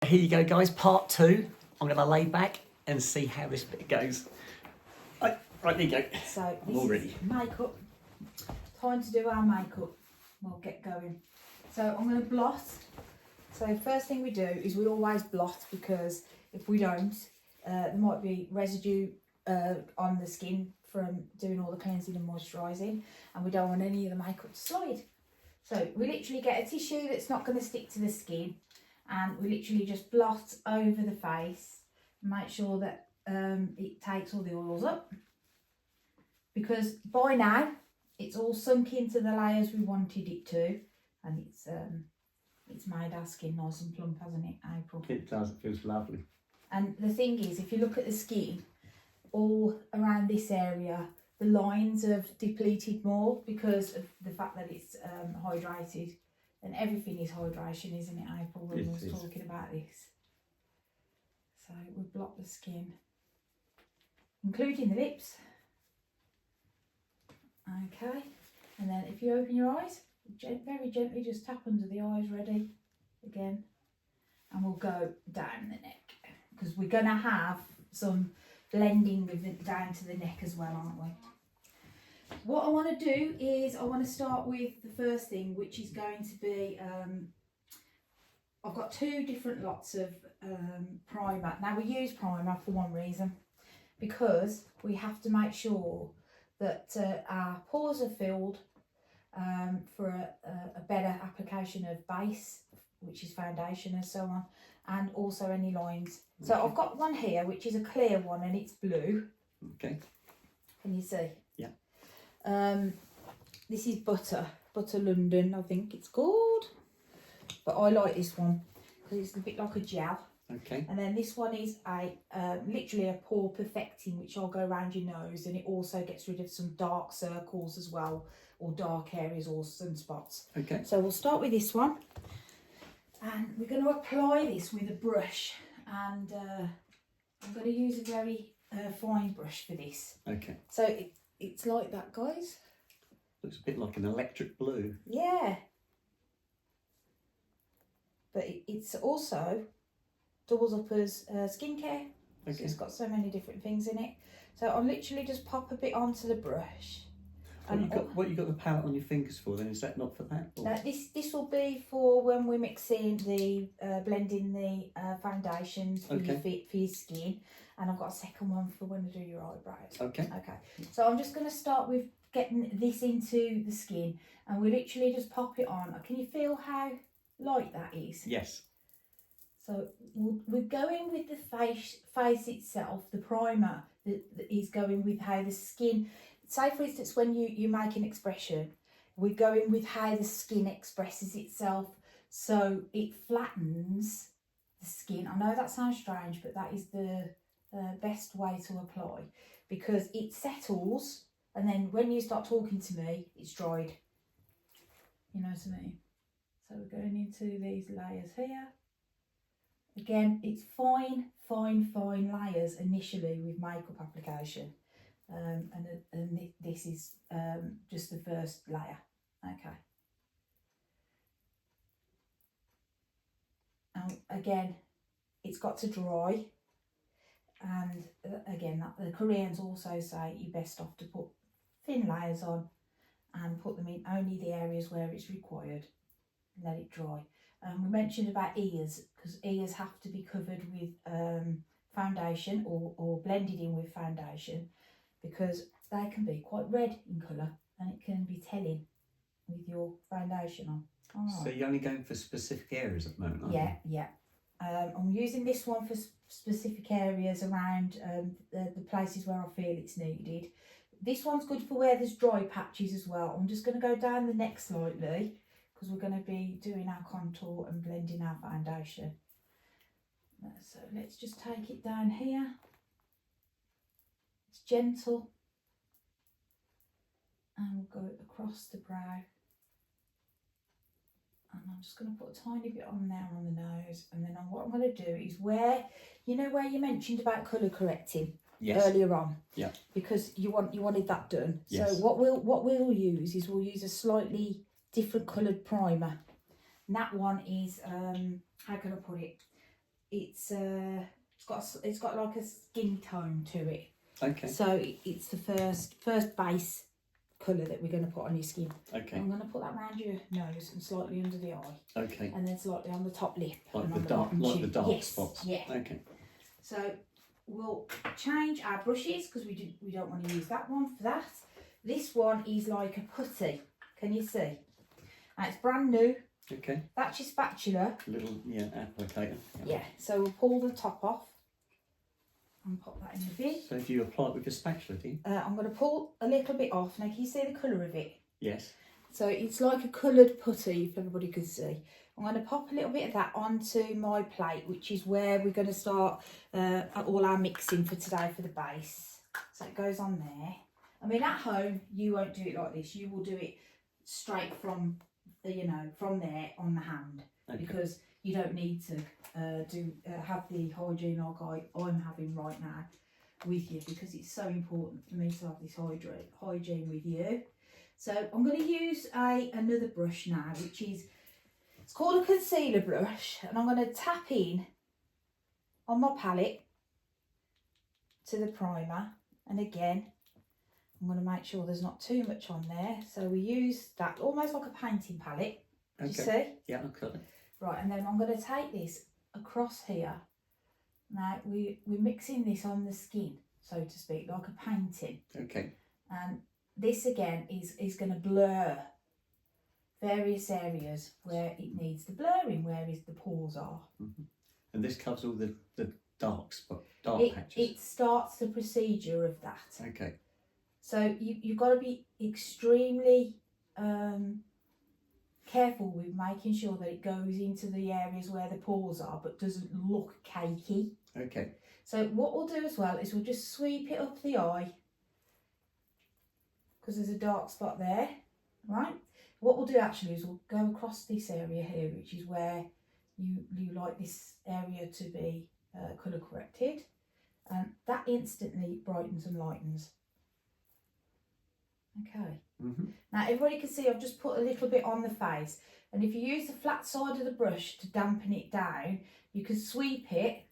here you go, guys. Part 2. I'm going to lay back and see how this bit goes. Right, there you go. So I'm all ready. Makeup. Time to do our makeup. We'll get going. So I'm going to blot. So first thing we do is we always blot, because if we don't, there might be residue on the skin from doing all the cleansing and moisturising, and we don't want any of the makeup to slide. So we literally get a tissue that's not going to stick to the skin, and we literally just blot over the face, make sure that it takes all the oils up, because by now it's all sunk into the layers we wanted it to, and it's made our skin nice and plump, hasn't it, April? It does, it feels lovely. And the thing is, if you look at the skin, all around this area, the lines have depleted more because of the fact that it's hydrated. And everything is hydration, isn't it, April, when we was talking about this? So we block the skin, including the lips. Okay, and then if you open your eyes, very gently just tap under the eyes, ready, again. And we'll go down the neck, because we're going to have some blending of it down to the neck as well, aren't we? What I want to do is I want to start with the first thing, which is going to be, I've got 2 different lots of primer. Now we use primer for one reason, because we have to make sure that our pores are filled for a better application of base, which is foundation and so on, and also any lines. So I've got one here which is a clear one and it's blue. Okay. Can you see? Yeah. This is Butter London, I think it's called. But I like this one because it's a bit like a gel. Okay. And then this one is a literally a pore perfecting, which I'll go around your nose, and it also gets rid of some dark circles as well, or dark areas or sunspots. Okay. So we'll start with this one, and we're going to apply this with a brush, and I'm going to use a very fine brush for this. Okay. So it's like that, guys. Looks a bit like an electric blue. Yeah. But it's also doubles up as skincare. Okay. So it's got so many different things in it. So I'll literally just pop a bit onto the brush. What you got the palette on your fingers for then? Is that not for that? Or? This will be for when we're mixing the blending the foundations for your skin, and I've got a second one for when we do your eyebrows. Okay. Okay. So I'm just going to start with getting this into the skin, and we literally just pop it on. Can you feel how light that is? Yes. So we're going with the face itself, the primer that is going with how the skin, say for instance when you make an expression, we're going with how the skin expresses itself, so it flattens the skin. I know that sounds strange, but that is the best way to apply, because it settles, and then when you start talking to me, it's dried. You know what I mean? So we're going into these layers here. Again, it's fine layers initially with makeup application, and this is just the first layer. Okay. Again, it's got to dry, and again, the Koreans also say you're best off to put thin layers on and put them in only the areas where it's required. Let it dry. We mentioned about ears, because ears have to be covered with foundation or blended in with foundation, because they can be quite red in colour and it can be telling with your foundation on. Right. So you're only going for specific areas at the moment, aren't you? Yeah. I'm using this one for specific areas around the places where I feel it's needed. This one's good for where there's dry patches as well. I'm just going to go down the neck slightly, because we're going to be doing our contour and blending our foundation. So let's just take it down here. It's gentle. And we'll go across the brow. And I'm just going to put a tiny bit on there on the nose. And then what I'm going to do is where you mentioned about colour correcting earlier on. Yeah. Because you wanted that done. Yes. So what we'll use is we'll use a slightly different coloured primer, and that one is how can I put it, it's got like a skin tone to it. Okay. So it's the first base colour that we're going to put on your skin. Okay. I'm going to put that around your nose and slightly under the eye. Okay. And then slightly on the top lip. Like and the on the dark, bottom like cheek. the dark Yes, spots. yeah. Okay. So we'll change our brushes because we don't want to use that one for that. This one is like a putty. Can you see? And it's brand new. Okay. That's your spatula. Little applicator. Yeah. So we'll pull the top off and pop that in the bin. So do you apply it with your spatula, do you? I'm going to pull a little bit off. Now can you see the colour of it? Yes. So it's like a coloured putty, if everybody could see. I'm going to pop a little bit of that onto my plate, which is where we're going to start all our mixing for today for the base. So it goes on there. I mean, at home, you won't do it like this. You will do it straight from, from there on the hand. Okay. Because you don't need to have the hygiene like I'm having right now with you, because it's so important for me to have this hygiene with you. So I'm going to use another brush now, which is, it's called a concealer brush, and I'm going to tap in on my palette to the primer, and again I'm going to make sure there's not too much on there. So we use that almost like a painting palette. Do you see? Yeah, I've got it. Right, and then I'm going to take this across here. Now we're mixing this on the skin, so to speak, like a painting. Okay. And this again is going to blur various areas where it needs the blurring, where the pores are. Mm-hmm. And this covers all the dark patches? It starts the procedure of that. Okay. So you've got to be extremely careful with making sure that it goes into the areas where the pores are but doesn't look cakey. Okay. So what we'll do as well is we'll just sweep it up the eye, because there's a dark spot there, right? What we'll do actually is we'll go across this area here, which is where you like this area to be colour corrected, and that instantly brightens and lightens. Okay. Mm-hmm. Now everybody can see I've just put a little bit on the face, and if you use the flat side of the brush to dampen it down, you can sweep it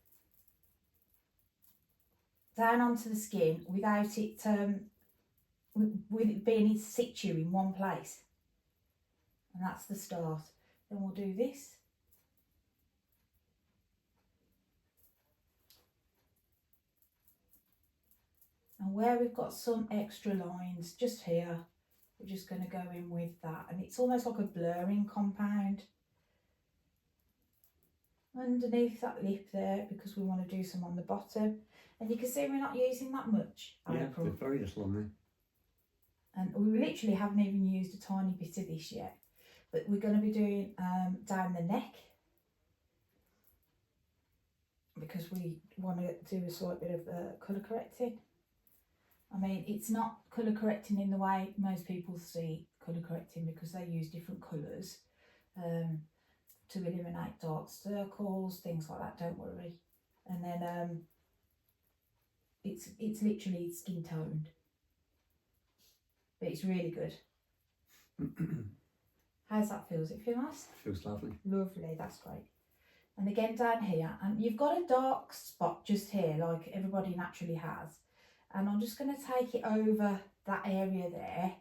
down onto the skin without it with it being in situ in one place. And that's the start. Then we'll do this. And where we've got some extra lines just here, we're just going to go in with that. And it's almost like a blurring compound underneath that lip there, because we want to do some on the bottom. And you can see we're not using that much. Yeah, there's very little on there. And we literally haven't even used a tiny bit of this yet. But we're going to be doing down the neck, because we want to do a slight bit of colour correcting. I mean, it's not colour correcting in the way most people see colour correcting, because they use different colours to eliminate dark circles, things like that, don't worry. And then it's literally skin toned. But it's really good. How's that feel? Does it feel nice? Feels lovely. Lovely, that's great. And again down here, and you've got a dark spot just here, like everybody naturally has. And I'm just going to take it over that area there,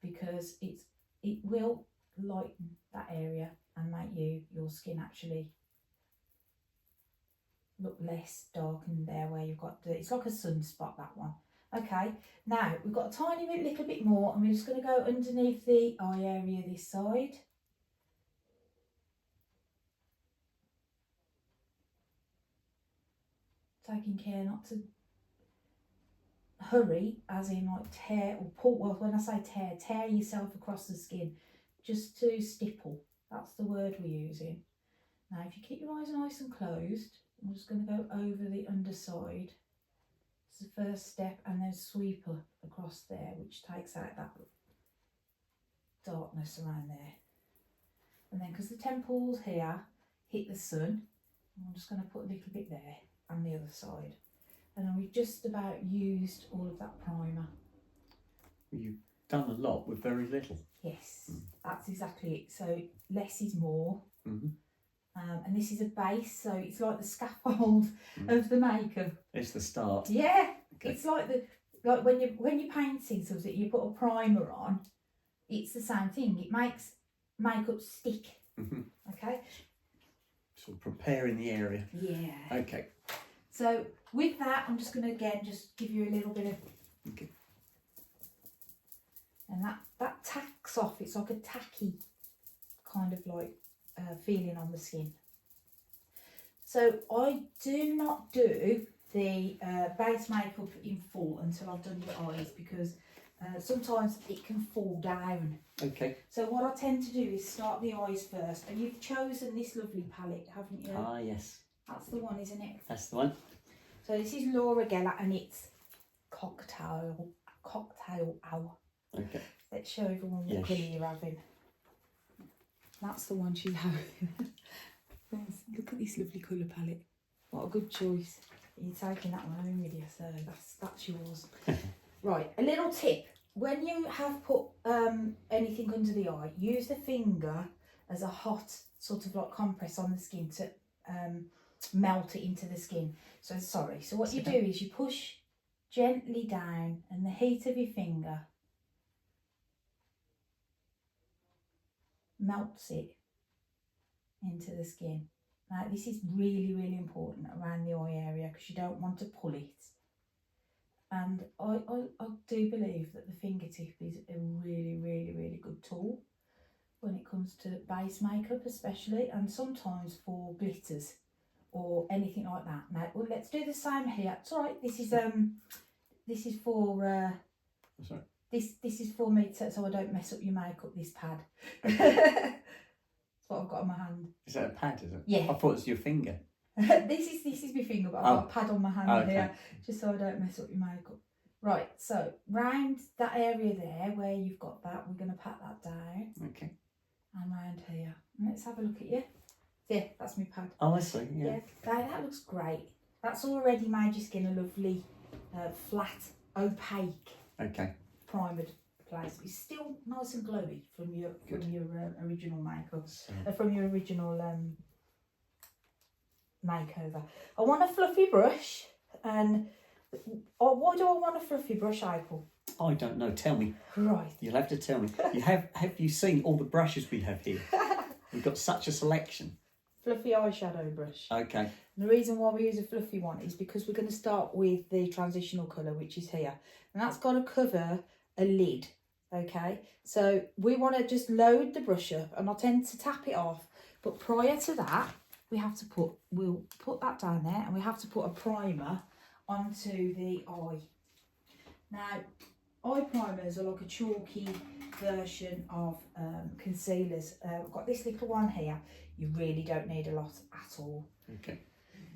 because it will lighten that area and make your skin actually look less darkened there where you've got it's like a sunspot, that one. Okay, now we've got a little bit more, and we're just going to go underneath the eye area this side. Taking care not to hurry, as in like tear or pull. Well, when I say tear yourself across the skin, just to stipple. That's the word we're using. Now, if you keep your eyes nice and closed, I'm just going to go over the underside. It's the first step, and then sweep across there, which takes out that darkness around there. And then, because the temples here hit the sun, I'm just going to put a little bit there and the other side. And then we've just about used all of that primer. You've done a lot with very little. Yes, that's exactly it. So less is more. Mm-hmm. And this is a base, so it's like the scaffold of the makeup. It's the start. Yeah, Okay. it's like when you're painting something, you put a primer on. It's the same thing. It makes makeup stick. Okay. Sort of preparing the area. Yeah. Okay. So with that, I'm just going to again just give you a little bit of. Okay. And that tacks off. It's like a tacky kind of like feeling on the skin. So I do not do the base makeup in full until I've done your eyes, because sometimes it can fall down. Okay. So what I tend to do is start the eyes first. And you've chosen this lovely palette, haven't you? Ah, yes. That's the one, isn't it? That's the one. So this is Laura Geller and it's Cocktail Hour. Okay. Let's show everyone what Yes. colour you're having. That's the one she's having. Look at this lovely colour palette. What a good choice. You're taking that one home with you, so that's yours. Right, a little tip. When you have put anything under the eye, use the finger as a hot sort of like compress on the skin to melt it into the skin. So what you do is you push gently down, and the heat of your finger melts it into the skin. Now this is really, really important around the eye area, because you don't want to pull it. And I do believe that the fingertip is a really, really, really good tool when it comes to base makeup especially, and sometimes for glitters or anything like that. Now, well, let's do the same here. It's all right. This is for Sorry. this is for me so I don't mess up your makeup. This pad. That's what I've got on my hand. Is that a pad? Is it? Yeah. I thought it was your finger. this is my finger, but I've got a pad on my hand here, just so I don't mess up your makeup. Right, so round that area there where you've got that, we're going to pat that down. Okay. And round here. And let's have a look at you. Yeah, that's my pad. Oh, I see. Yeah. That looks great. That's already made your skin a lovely, flat, opaque, primed place. It's still nice and glowy from your original makeup, from your original makeover. I want a fluffy brush, and why do I want a fluffy brush, April? I don't know. Tell me. Right. You'll have to tell me. Have you seen all the brushes we have here? We've got such a selection. Fluffy eyeshadow brush. Okay. And the reason why we use a fluffy one is because we're going to start with the transitional colour, which is here. And that's got to cover a lid, okay? So we want to just load the brush up, and I tend to tap it off. But prior to that, we'll put that down there, and we have to put a primer onto the eye. Now, eye primers are like a chalky version of concealers. I've got this little one here. You really don't need a lot at all. Okay.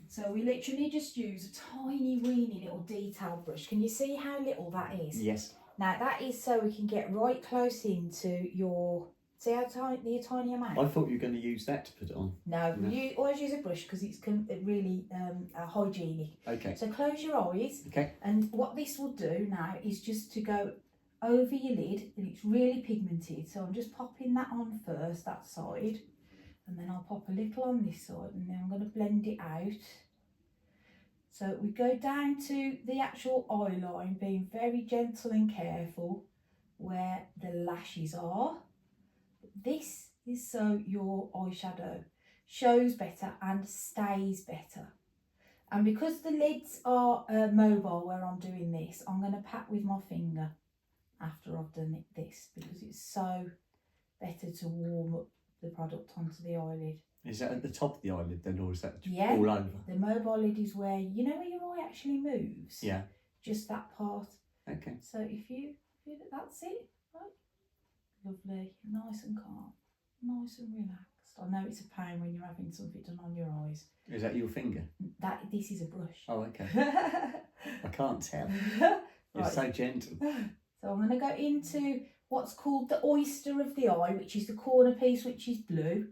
So we literally just use a tiny weeny little detail brush. Can you see how little that is? Yes. Now that is so we can get right close into your, see how tiny amount? I thought you were going to use that to put it on. No. We always use a brush because it's really hygienic. Okay. So close your eyes. Okay. And what this will do now is just to go over your lid, and it's really pigmented. So I'm just popping that on first, that side. And then I'll pop a little on this side, and then I'm going to blend it out. So we go down to the actual eye line, being very gentle and careful where the lashes are. This is so your eyeshadow shows better and stays better. And because the lids are mobile where I'm doing this, I'm going to pat with my finger after I've done this, because it's so better to warm up the product onto the eyelid. Is that at the top of the eyelid then, or is that Yeah, all over? The mobile lid is where, you know where your eye actually moves? Yeah. Just that part. Okay. So if you that's it, right? Lovely, nice and calm, nice and relaxed. I know it's a pain when you're having something done on your eyes. Is that your finger? This is a brush. Oh, okay. I can't tell. You're Right. so gentle. So I'm going to go into what's called the oyster of the eye, which is the corner piece, which is blue.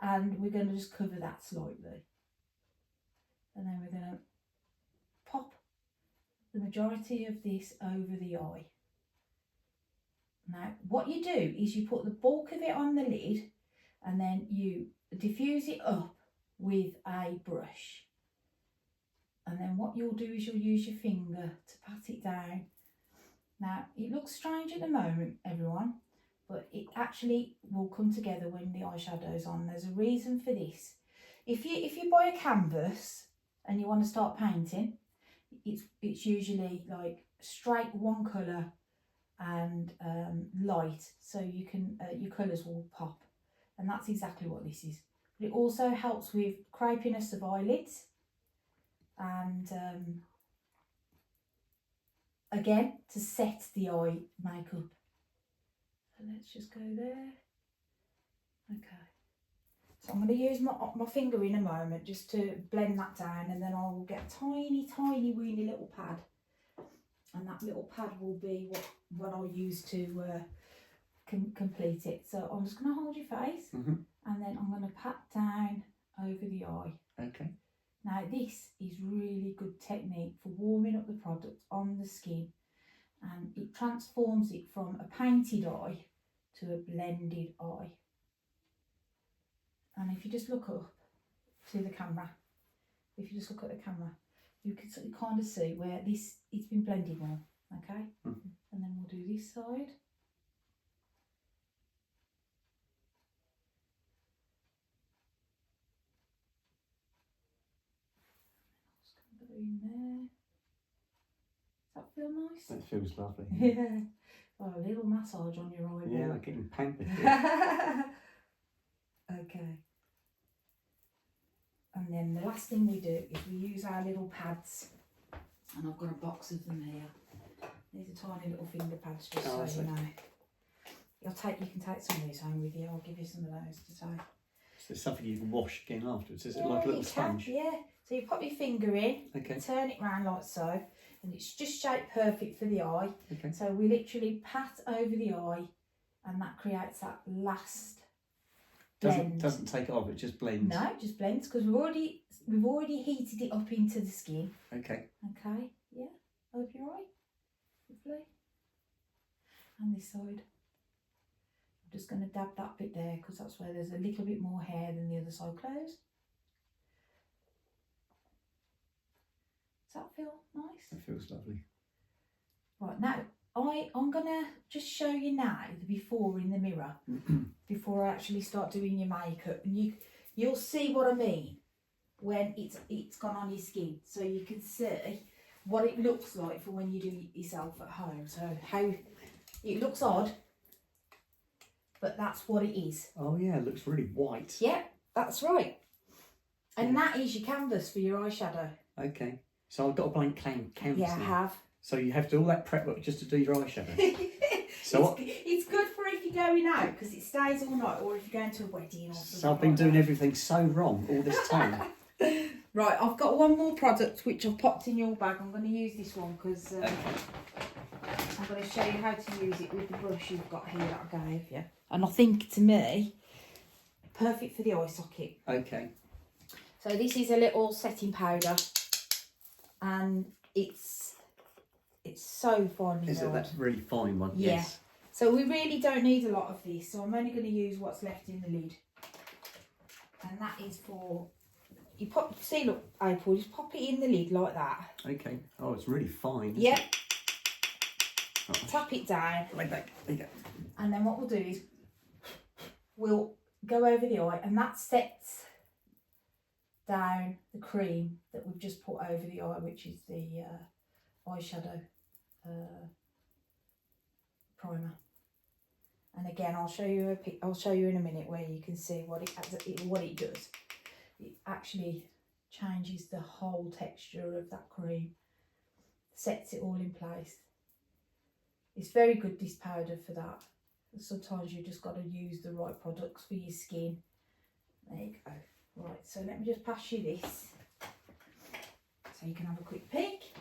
And we're going to just cover that slightly. And then we're going to pop the majority of this over the eye. Now, what you do is you put the bulk of it on the lid, and then you diffuse it up with a brush. And then what you'll do is you'll use your finger to pat it down. Now, it looks strange at the moment, everyone, but it actually will come together when the eyeshadow's on. There's a reason for this. If you buy a canvas and you want to start painting, it's usually like straight one colour and light, so you can your colours will pop, and that's exactly what this is. But it also helps with crepiness of eyelids, and again, to set the eye makeup. So let's just go there. Okay, so I'm going to use my finger in a moment just to blend that down, and then I'll get a tiny weeny little pad, and that little pad will be what I'll use to complete it. So I'm just going to hold your face, and then I'm going to pat down over the eye. Okay. Now this is really good technique for warming up the product on the skin, and it transforms it from a painted eye to a blended eye. And if you just look up to the camera, you can kind of see where it's been blended more, okay? And then we'll do this side. Go in there. Does that feel nice? That feels lovely. Yeah. Oh, a little massage on your eyeball. Yeah, like getting pampered here. Okay. And then the last thing we do is we use our little pads, and I've got a box of them here. These are tiny little finger pads, just so you know. You can take some of these home with you. I'll give you some of those to take. So there's something you can wash again afterwards. Is it like a little sponge? Yeah. So you pop your finger in, Okay. turn it round like so, and it's just shaped perfect for the eye. Okay. So we literally pat over the eye, and that creates that last blend. Doesn't take it off, it just blends. No, it just blends, because we've already heated it up into the skin. Okay. Okay, yeah, over your eye, lovely. And this side. I'm just going to dab that bit there, because that's where there's a little bit more hair than the other side closed. Does that feel nice? That feels lovely. Right, now I'm going to just show you now the before in the mirror before I actually start doing your makeup, and you'll see what I mean when it's gone on your skin, so you can see what it looks like for when you do it yourself at home. So how it looks odd, but that's what it is. Oh yeah, it looks really white. Yeah, that's right. And that is your canvas for your eyeshadow. Okay. So I've got a blank canvas. Yeah, I now. have. So you have to do all that prep work just to do your eyeshadow. So it's good for if you're going out, because it stays all night, or if you're going to a wedding or something. So I've been doing everything so wrong all this time. Right, I've got one more product which I've popped in your bag. I'm going to use this one because I'm going to show you how to use it with the brush you've got here that I gave you. And I think, to me, perfect for the eye socket. Okay. So this is a little setting powder, and it's so finely Is it milled. that really fine one? Yeah. Yes. So we really don't need a lot of this, so I'm only going to use what's left in the lid. And that is for, you pop, see, look, April, just pop it in the lid like that. Okay. Oh, it's really fine. Yep. Oh. Tap it down. Lay back. There you go. And then what we'll do is we'll go over the eye, and that sets down the cream that we've just put over the eye, which is the eyeshadow primer. And again, I'll show you in a minute where you can see what it does. It actually changes the whole texture of that cream, sets it all in place. It's very good, this powder, for that. Sometimes you just got to use the right products for your skin. There you go. Right, so let me just pass you this so you can have a quick peek.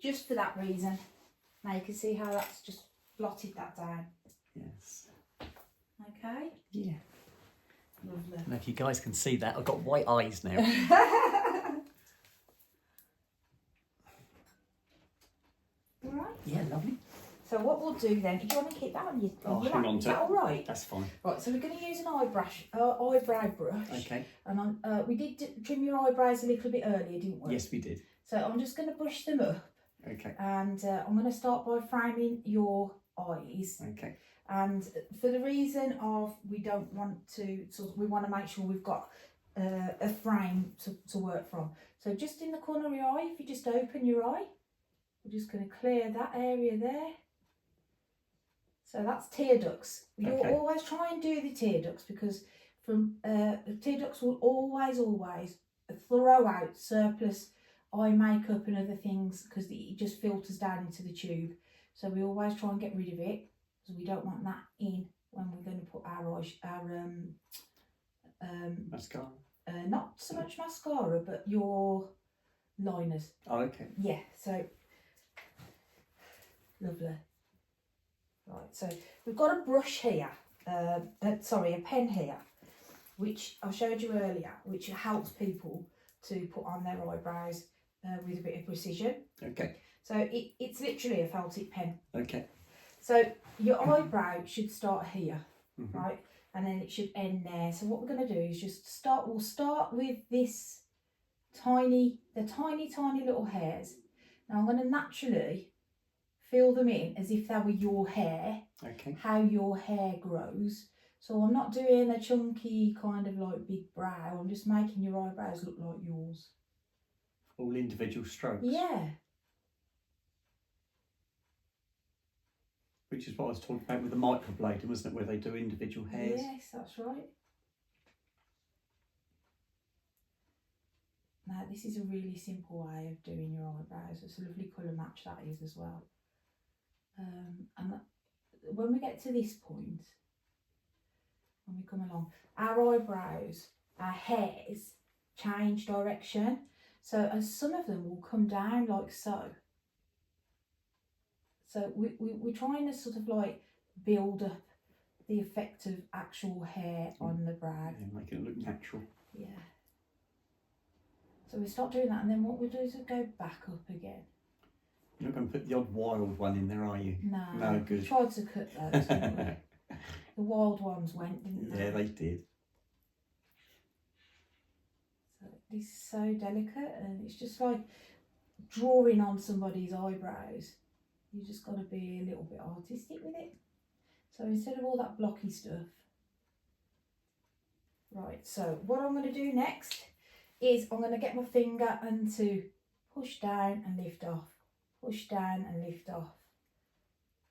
Just for that reason. Now you can see how that's just blotted that down. Yes. Okay? Yeah. Lovely. And if you guys can see that, I've got white eyes now. Alright. Yeah, lovely. So what we'll do then, do you want to keep that on your hang on Is to that it. all right? That's fine. Right, so we're going to use an eyebrow brush. Okay. And we did trim your eyebrows a little bit earlier, didn't we? Yes, we did. So I'm just going to brush them up. Okay. And I'm going to start by framing your eyes. Okay. And for the reason of we don't want to, we want to make sure we've got a frame to work from. So just in the corner of your eye, if you just open your eye, we're just going to clear that area there. So that's tear ducts. You'll always try and do the tear ducts because the tear ducts will always throw out surplus eye makeup and other things because it just filters down into the tube. So we always try and get rid of it because we don't want that in when we're going to put our mascara. Not so much mascara, but your liners. Oh, okay. Yeah. So lovely. Right. So we've got a brush here. Sorry, a pen here, which I showed you earlier, which helps people to put on their eyebrows with a bit of precision. Okay. So it's literally a felt tip pen. Okay. So your eyebrow should start here, right? And then it should end there. So what we're going to do is we'll start with the tiny little hairs. Now I'm going to naturally fill them in as if they were your hair. Okay. How your hair grows. So I'm not doing a chunky kind of like big brow. I'm just making your eyebrows look like yours. All individual strokes. Yeah. Which is what I was talking about with the microblading, wasn't it? Where they do individual hairs. Yes, that's right. Now this is a really simple way of doing your eyebrows. It's a lovely colour match that is as well. And when we get to this point, when we come along, our eyebrows, our hairs change direction. So as some of them will come down like so. So we're trying to sort of like build up the effect of actual hair on the brow. Yeah, make it look natural. Yeah. So we start doing that, and then what we do is we go back up again. You're not going to put the odd wild one in there, are you? No. No, good. We tried to cut those, didn't we? The wild ones went, didn't they? Yeah, they did. So this is so delicate, and it's just like drawing on somebody's eyebrows. You just got to be a little bit artistic with it. So instead of all that blocky stuff. Right, so what I'm going to do next is I'm going to get my finger and to push down and lift off. Push down and lift off.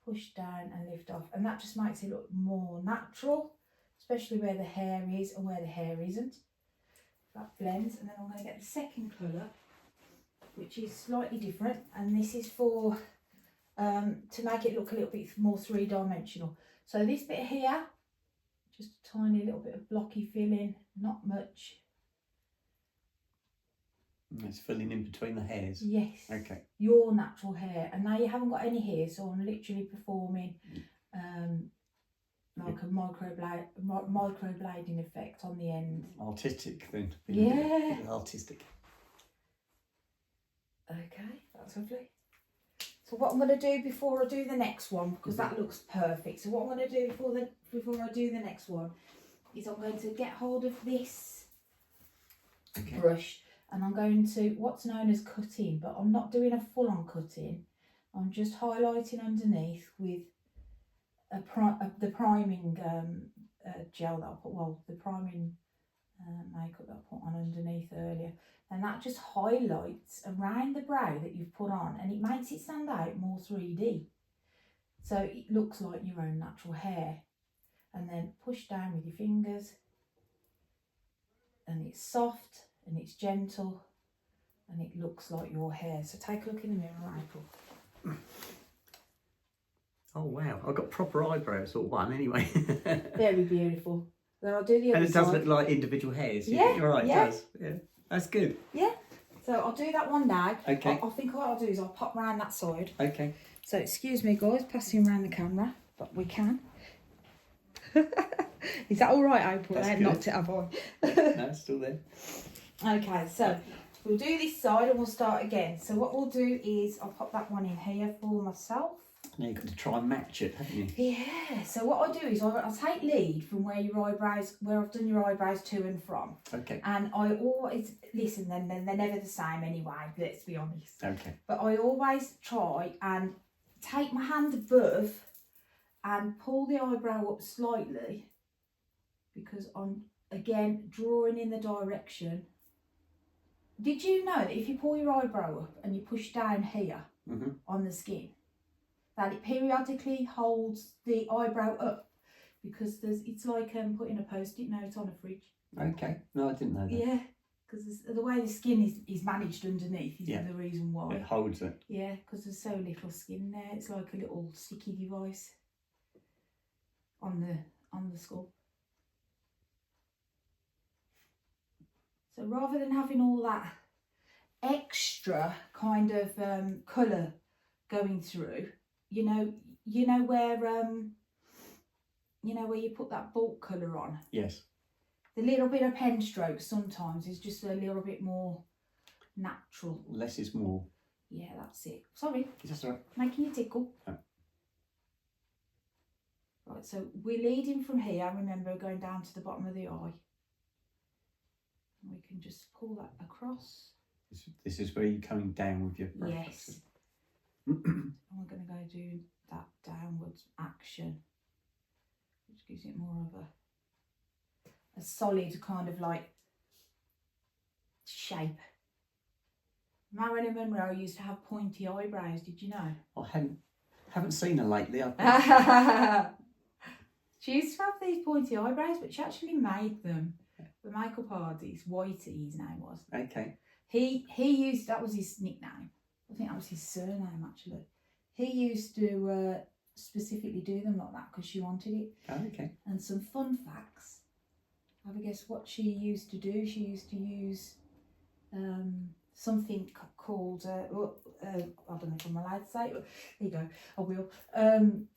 Push down and lift off. And that just makes it look more natural, especially where the hair is and where the hair isn't. That blends. And then I'm going to get the second colour, which is slightly different. And this is for to make it look a little bit more three-dimensional. So this bit here, just a tiny little bit of blocky filling, not much. It's filling in between the hairs. Yes. Okay. Your natural hair, and now you haven't got any hair, so I'm literally performing like a microblading effect on the end. Artistic then. Yeah. Artistic. Okay, that's lovely. So what I'm going to do before I do the next one, because that looks perfect. So what I'm going to do before I do the next one is I'm going to get hold of this brush. And I'm going to what's known as cutting, but I'm not doing a full-on cutting. I'm just highlighting underneath with the priming gel that I put, the priming makeup that I put on underneath earlier. And that just highlights around the brow that you've put on, and it makes it stand out more 3D. So it looks like your own natural hair. And then push down with your fingers, and it's soft. And it's gentle, and it looks like your hair. So take a look in the mirror, April. Oh wow, I've got proper eyebrows, all one anyway. Very beautiful. Then I'll do the other And it does side. look like individual hairs. Yeah, You're right, yeah. it does. Yeah, that's good. Yeah. So I'll do that one now. Okay. I think what I'll do is I'll pop round that side. Okay. So excuse me, guys, passing around the camera, but we can. Is that all right, April? That's I good. knocked it, have I? No, it's still there. Okay, so we'll do this side and we'll start again. So what we'll do is I'll pop that one in here for myself. Now you've got to try and match it, haven't you? Yeah, so what I do is I take lead from where I've done your eyebrows to and from. Okay. And I always, listen, then they're never the same anyway, let's be honest. Okay. But I always try and take my hand above and pull the eyebrow up slightly, because I'm, again, drawing in the direction. Did you know that if you pull your eyebrow up and you push down here on the skin, that it periodically holds the eyebrow up, because it's like putting a post-it note on a fridge. Okay. No, I didn't know that. Yeah, because the way the skin is managed underneath is the reason why. It holds it. Yeah, because there's so little skin there. It's like a little sticky device on the skull. So rather than having all that extra kind of colour going through, you know where you put that bulk colour on. Yes. The little bit of pen stroke sometimes is just a little bit more natural. Less is more. Yeah, that's it. Sorry. That's all right. Making you tickle. Oh. Right, so we're leading from here. Remember, going down to the bottom of the eye. And we can just pull that across. This is where you're coming down with your brush. Yes. And we're going to go do that downwards action, which gives it more of a solid kind of like shape. Marilyn Monroe used to have pointy eyebrows, did you know? I haven't seen her lately. She used to have these pointy eyebrows, but she actually made them for makeup artist. Whitey, his name was. Okay. He used, that was his nickname. I think that was his surname actually. He used to specifically do them like that because she wanted it. Oh, okay. And some fun facts. Have a guess what she used to do? She used to use something called, I don't know if I'm allowed to say it, but there you go, I will.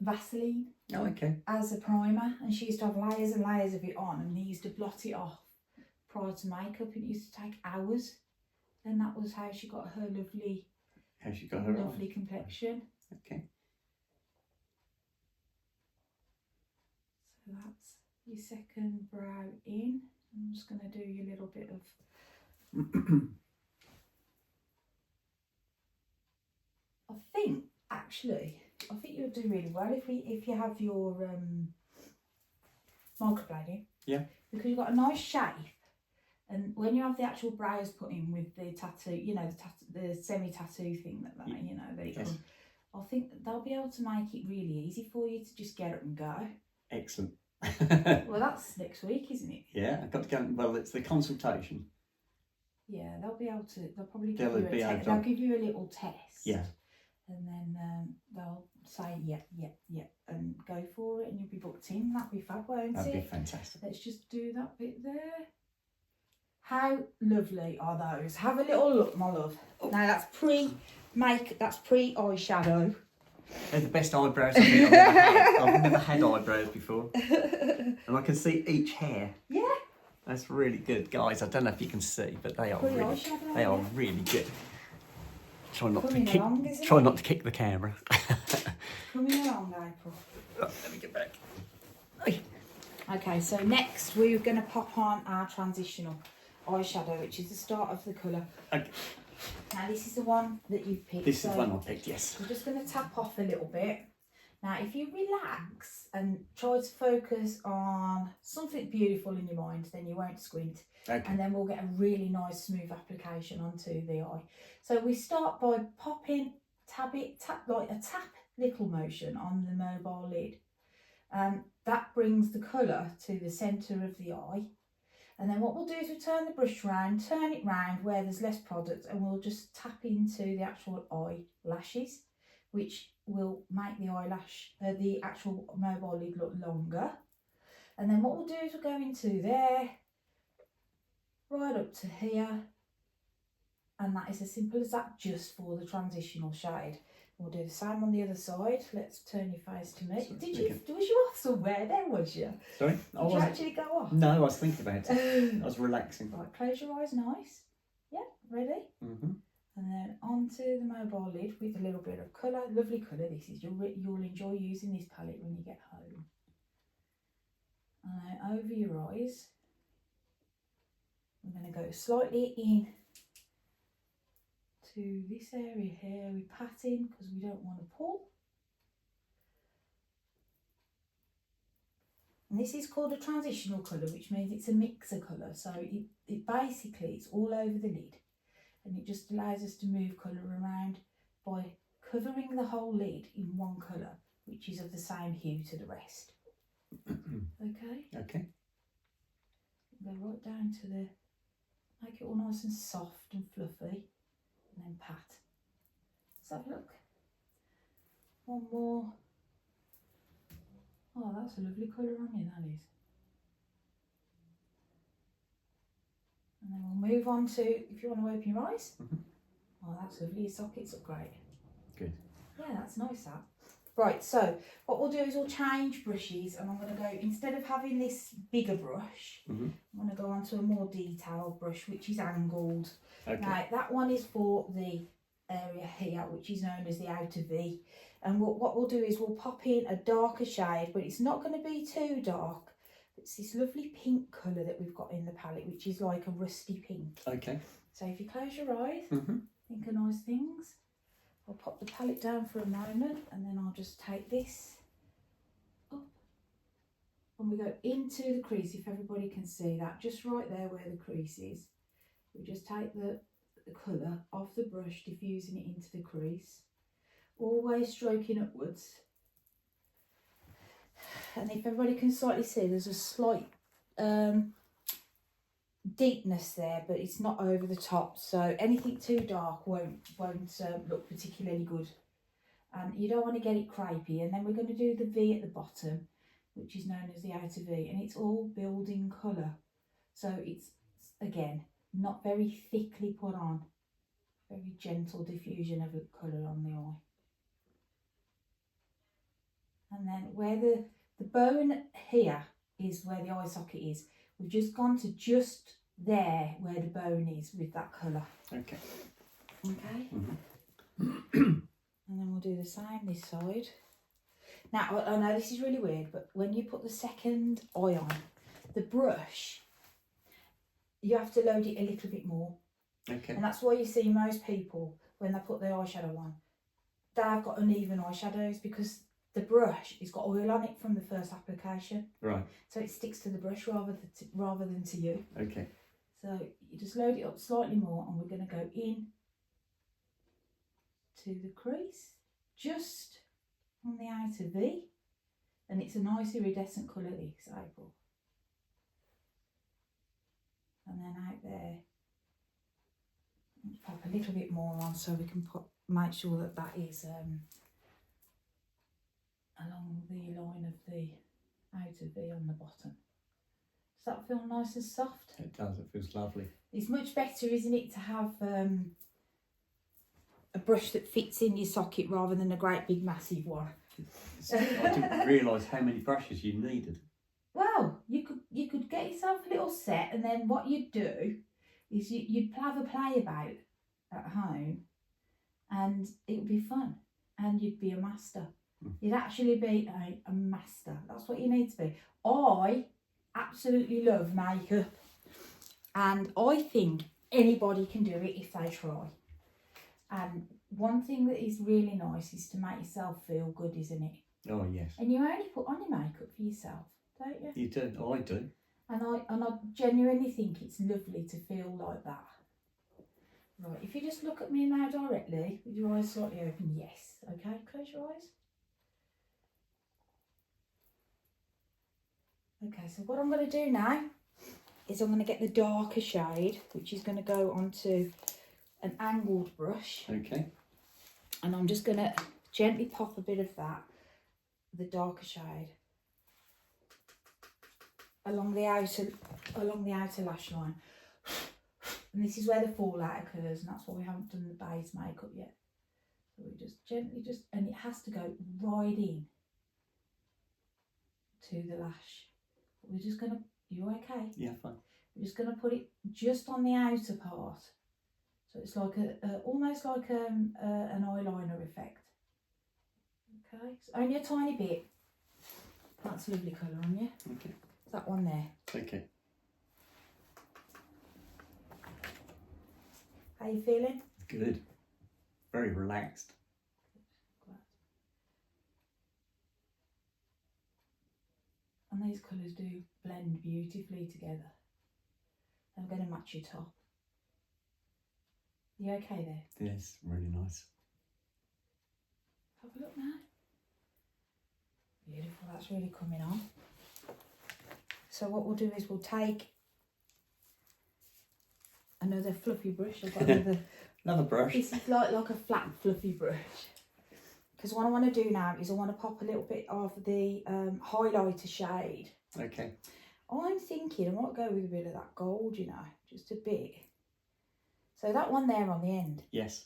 Vaseline. Oh, okay. As a primer, and she used to have layers and layers of it on, and he used to blot it off prior to makeup, and it used to take hours. And that was how she got her lovely, lovely complexion. Okay. So that's your second brow in. I'm just going to do your little bit of. I think you'll do really well if you have your microblading. Yeah. Because you've got a nice shape, and when you have the actual brows put in with the tattoo, the semi-tattoo thing that Yes. I think they'll be able to make it really easy for you to just get up and go. Excellent. Well, that's next week, isn't it? Yeah, I've got to go. Well, it's the consultation. Yeah, they'll be able to. They'll probably They'll they'll give you a little test. Yeah. And then they'll say yeah, and go for it, and you'll be booked in. That'd be fab, won't it? That'd be fantastic. Let's just do that bit there. How lovely are those? Have a little look, my love. Oh. Now that's pre-eyeshadow. They're the best eyebrows I think I've ever had. I've never had eyebrows before. And I can see each hair. Yeah. That's really good, guys. I don't know if you can see, but they are really good. Try not to kick the camera. Coming along, April. Right, let me get back. Okay, so next we're going to pop on our transitional eyeshadow, which is the start of the colour. Okay. Now this is the one that you've picked. This is the one I picked, yes. I'm just going to tap off a little bit. Now if you relax and try to focus on something beautiful in your mind, then you won't squint. Okay. And then we'll get a really nice smooth application onto the eye. So we start by popping, tap like a tap little motion on the mobile lid. That brings the colour to the centre of the eye. And then what we'll do is we'll turn the brush round, turn it round where there's less product, and we'll just tap into the actual eyelashes, which will make the eyelash, the actual mobile lid look longer. And then what we'll do is we'll go into there, right up to here, and that is as simple as that, just for the transitional shade. We'll do the same on the other side. Let's turn your face to me. Was you off somewhere then, was you? Sorry? Did you actually go off? No, I was thinking about it. I was relaxing. Right, close your eyes, nice. Yeah, ready? Mm-hmm. And then onto the mobile lid with a little bit of colour. Lovely colour this is. You'll enjoy using this palette when you get home. And then over your eyes, I'm going to go slightly in to this area here. We pat in because we don't want to pull. And this is called a transitional colour, which means it's a mixer colour. So it basically, it's all over the lid. And it just allows us to move colour around by covering the whole lid in one colour, which is of the same hue to the rest. Okay? Okay. Go right down to the, make it all nice and soft and fluffy, and then pat. Let's have a look. One more. Oh, that's a lovely colour on you, that is. And then we'll move on to, if you want to open your eyes. Oh, that's lovely. Your sockets look great. Good. Yeah, that's nice, that. Right, so what we'll do is we'll change brushes, and I'm going to go, instead of having this bigger brush, I'm going to go on to a more detailed brush, which is angled. Okay. Now, that one is for the area here, which is known as the outer V. And what we'll do is we'll pop in a darker shade, but it's not going to be too dark. It's this lovely pink colour that we've got in the palette, which is like a rusty pink. Okay. So if you close your eyes, think of nice things. I'll pop the palette down for a moment, and then I'll just take this up. And we go into the crease, if everybody can see that, just right there where the crease is. We just take the colour off the brush, diffusing it into the crease. Always stroking upwards. And if everybody can slightly see, there's a slight deepness there, but it's not over the top, so anything too dark won't look particularly good. And you don't want to get it crepey. And then we're going to do the V at the bottom, which is known as the outer V, and it's all building colour, so it's again not very thickly put on, very gentle diffusion of colour on the eye. And then where the bone here is where the eye socket is, we've just gone to just there where the bone is with that colour. Okay. Okay. And then we'll do the same this side. Now, I know this is really weird, but when you put the second eye on, the brush, you have to load it a little bit more. Okay. And that's why you see most people, when they put their eyeshadow on, they've got uneven eyeshadows because the brush has got oil on it from the first application. Right. So it sticks to the brush rather than to you. Okay. So you just load it up slightly more, and we're going to go in to the crease, just on the outer V. And it's a nice iridescent colour, this April. And then out there, let's pop a little bit more on so we can make sure that that is along the line of the outer V on the bottom. Does that feel nice and soft? It does, it feels lovely. It's much better, isn't it, to have a brush that fits in your socket rather than a great big massive one. I didn't realise how many brushes you needed. Well, you could get yourself a little set, and then what you'd do is you'd have a play about at home, and it would be fun, and you'd be a master. You'd actually be a master. That's what you need to be. I absolutely love makeup, and I think anybody can do it if they try. And one thing that is really nice is to make yourself feel good, isn't it? Oh yes. And you only put on your makeup for yourself, don't you? You do. Oh, I do. And I genuinely think it's lovely to feel like that. Right, if you just look at me now directly with your eyes slightly open, yes. Okay, close your eyes. Okay, so what I'm going to do now is I'm going to get the darker shade, which is going to go onto an angled brush. Okay. And I'm just going to gently pop a bit of that, the darker shade, along the outer lash line. And this is where the fallout occurs, and that's why we haven't done the base makeup yet. So we just gently and it has to go right in to the lash. We're just going to, you okay? Yeah, fine. We're just going to put it just on the outer part. So it's like almost like an eyeliner effect. Okay, it's only a tiny bit. That's a lovely colour on you. Okay. That one there. Okay. How you feeling? Good. Very relaxed. Glad. And these colours do blend beautifully together. I'm going to match your top. You okay there? Yes, really nice. Have a look now. Beautiful, that's really coming on. So what we'll do is we'll take another fluffy brush. I've got another brush. This is like a flat fluffy brush. Because what I want to do now is I want to pop a little bit of the highlighter shade. Okay. I'm thinking I might go with a bit of that gold, you know, just a bit. So that one there on the end. Yes.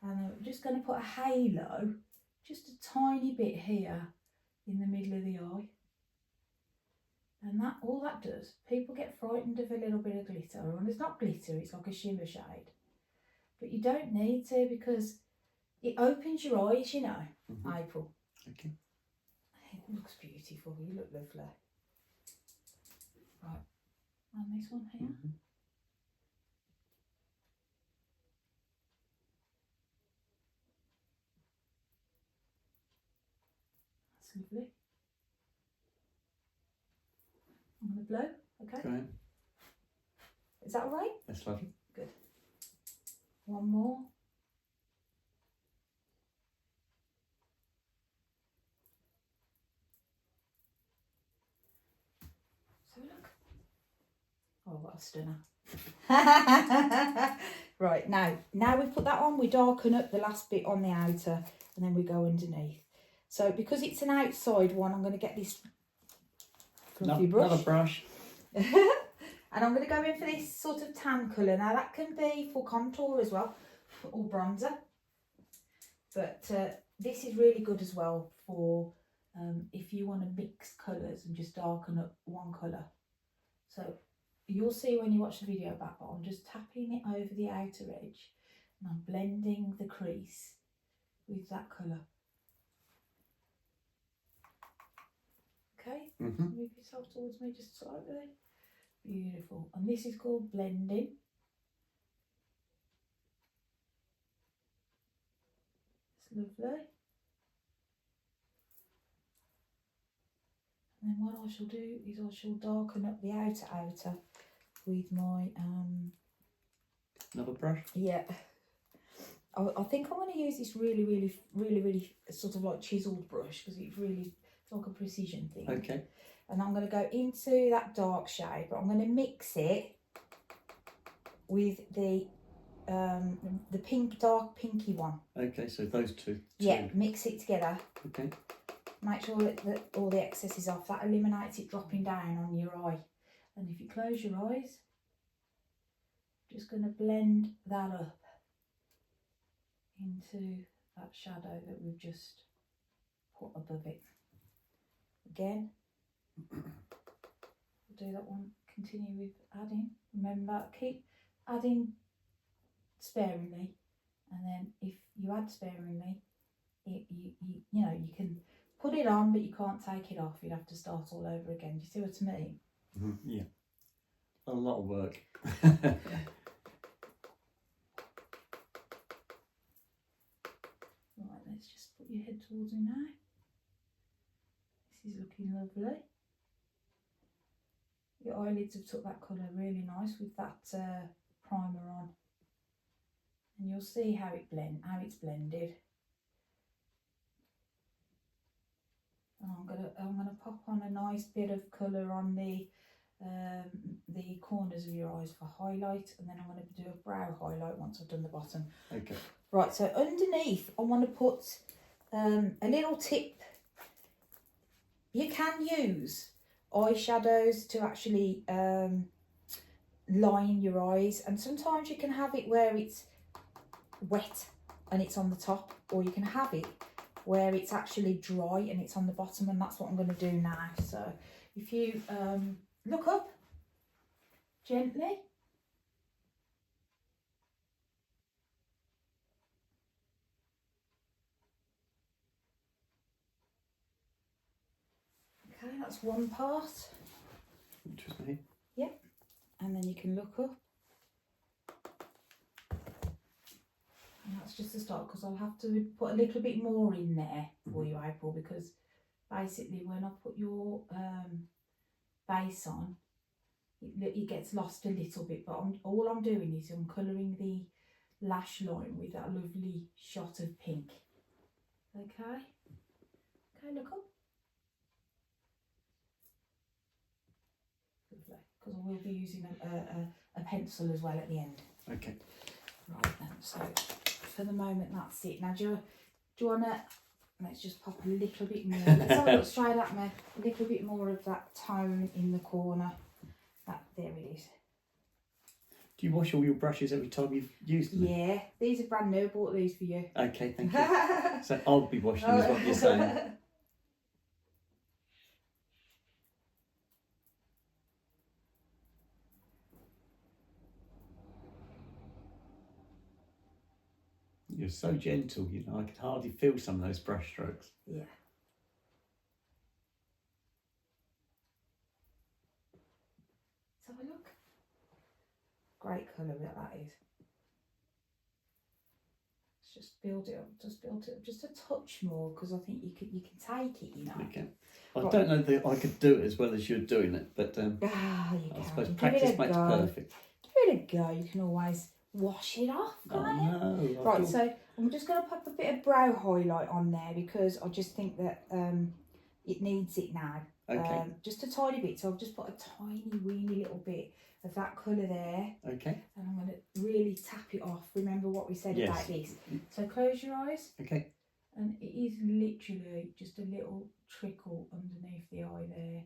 And I'm just going to put a halo, just a tiny bit here in the middle of the eye. And that all that does, people get frightened of a little bit of glitter. And it's not glitter, it's like a shimmer shade. But you don't need to because it opens your eyes, you know, April. Okay. It looks beautiful, you look lovely. Right, and this one here. That's lovely. I'm going to blow, okay? Go ahead. Is that all right? That's lovely. Good. One more. So look. Oh, what a stunner. Right, now we've put that on, we darken up the last bit on the outer and then we go underneath. So because it's an outside one, I'm going to get this fluffy brush. Another brush. And I'm going to go in for this sort of tan colour. Now that can be for contour as well, or bronzer. But this is really good as well for if you want to mix colours and just darken up one colour. So you'll see when you watch the video back, but I'm just tapping it over the outer edge and I'm blending the crease with that colour. Okay, move yourself towards me just slightly. Beautiful. And this is called blending. It's lovely. And then what I shall do is I shall darken up the outer with my Another brush. yeah. I think I'm going to use this really sort of like chiseled brush because it's like a precision thing. Okay. And I'm going to go into that dark shade, but I'm going to mix it with the pink, dark pinky one. Okay, so those two. Yeah, mix it together. Okay. Make sure that all the excess is off. That eliminates it dropping down on your eye. And if you close your eyes, just going to blend that up into that shadow that we've just put above it. Again. We'll do that one, continue with adding. Remember, keep adding sparingly, and then if you add sparingly, you know, you can put it on but you can't take it off. You'd have to start all over again. Do you see what I mean? Yeah, a lot of work. Right, let's just put your head towards me now. This is looking lovely. Your eyelids have took that colour really nice with that primer on, and you'll see how it's blended. And I'm gonna pop on a nice bit of colour on the corners of your eyes for highlight, and then I'm going to do a brow highlight once I've done the bottom. Okay. Right, so underneath I want to put a little tip. You can use eyeshadows to actually line your eyes, and sometimes you can have it where it's wet and it's on the top, or you can have it where it's actually dry and it's on the bottom, and that's what I'm going to do now. So if you look up, gently. Okay, that's one part. Interesting. Yep, and then you can look up. And that's just a start, because I'll have to put a little bit more in there for you, April, because basically when I put your base on, it gets lost a little bit, but all I'm doing is I'm colouring the lash line with that lovely shot of pink. Okay, okay, look up. Lovely, because I will be using a pencil as well at the end. Okay. Right then, so for the moment that's it. Now do you want to, let's just pop a little bit more, let's have a look straight at me, a little bit more of that tone in the corner. There it is. Do you wash all your brushes every time you've used them? Yeah, these are brand new, I bought these for you. Okay, thank you. So I'll be washing them, is what you're saying. You're so gentle, you know, I could hardly feel some of those brush strokes. Yeah. Let's have a look. Great colour that is. Let's just build it up, just a touch more, because I think you can take it, you know. Okay. I don't know that I could do it as well as you're doing it, but you I suppose can. practice makes perfect. Give it a go. You can always wash it off, can't you? No. Right, so I'm just going to pop a bit of brow highlight on there, because I just think that it needs it now. Okay. Just a tiny bit, so I've just put a tiny weeny little bit of that colour there. Okay. And I'm going to really tap it off. Remember what we said about this. So close your eyes. Okay. And it is literally just a little trickle underneath the eye there.